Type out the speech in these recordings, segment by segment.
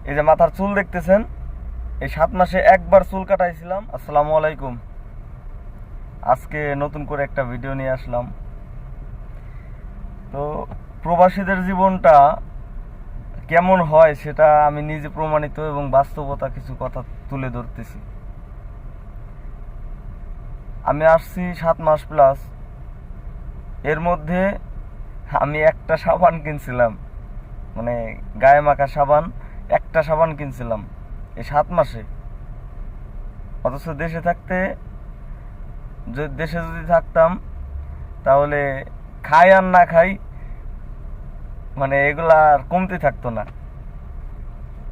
এই যে মাথার চুল দেখতেছেন, এই 7 মাসে একবার চুল কাটাইছিলাম। আসসালামু আলাইকুম। আজকে নতুন করে একটা ভিডিও নিয়ে আসলাম। তো প্রবাসীদের জীবনটা কেমন হয় সেটা আমি নিজে প্রমাণিত এবং বাস্তবতা কিছু কথা তুলে ধরতেছি। আমি আসছি 7 মাস প্লাস। এর মধ্যে আমি একটা সাবান কিনছিলাম, মানে গায়ে মাখা সাবান, একটা সাবান কিনছিলাম এই 7 মাসে। অথচ দেশে যদি থাকতাম তাহলে খাই আর না খাই, মানে এগুলা আর কমতে থাকতো না।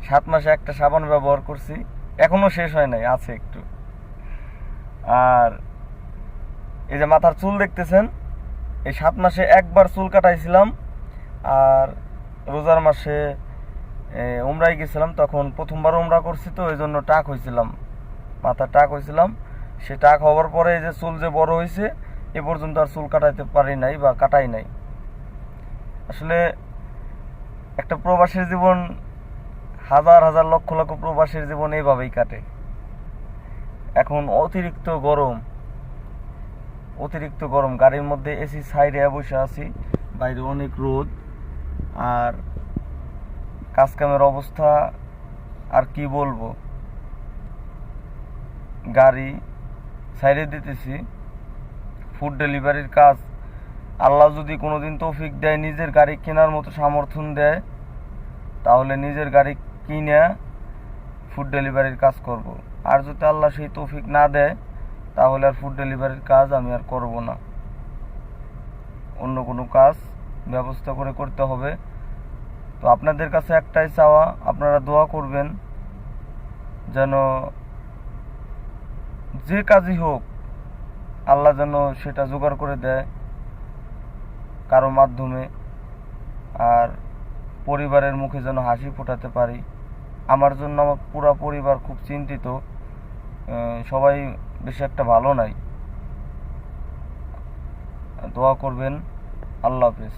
7 মাসে একটা সাবান ব্যবহার করছি, এখনো শেষ হয় নাই, আছে একটু। আর এই যে মাথার চুল দেখতেছেন, এই 7 মাসে একবার চুল কাটাইছিলাম। আর রোজার মাসে উমরায় গেছিলাম, তখন প্রথমবার উমরা করছি, তো এই জন্য টাক হয়েছিলাম, মাথা টাক হয়েছিলাম। সে টাক হওয়ার পরে এই যে চুল যে বড় হয়েছে, এ পর্যন্ত আর চুল কাটাইতে পারি নাই বা কাটাই নাই। আসলে একটা প্রবাসীর জীবন, হাজার হাজার লক্ষ লক্ষ প্রবাসীর জীবন এইভাবেই কাটে। এখন অতিরিক্ত গরম, গাড়ির মধ্যে এসি সাইডে বসে আছি, বাইরে অনেক রোদ। আর কাজ কামের অবস্থা আর কি বলবো, গাড়ি সাইডে দিতেছি, ফুড ডেলিভারির কাজ। আল্লাহ যদি কোনোদিন তৌফিক দেয়, নিজের গাড়ি কেনার মতো সমর্থন দেয়, তাহলে নিজের গাড়ি কিনে ফুড ডেলিভারির কাজ করব। আর যদি আল্লাহ সেই তৌফিক না দেয়, তাহলে আর ফুড ডেলিভারির কাজ আমি আর করব না, অন্য কোনো কাজ ব্যবস্থা করে করতে হবে। তো আপনাদের কাছে একটাই চাওয়া, আপনারা দোয়া করবেন যেন যে কাজই হোক আল্লাহ যেন সেটা জোগাড় করে দেয় কারো মাধ্যমে, আর পরিবারের মুখে যেন হাসি ফোটাতে পারি। আমার জন্য আমার পুরো পরিবার খুব চিন্তিত, সবাই বেশি একটা ভালো নাই। দোয়া করবেন। আল্লাহ হাফেজ।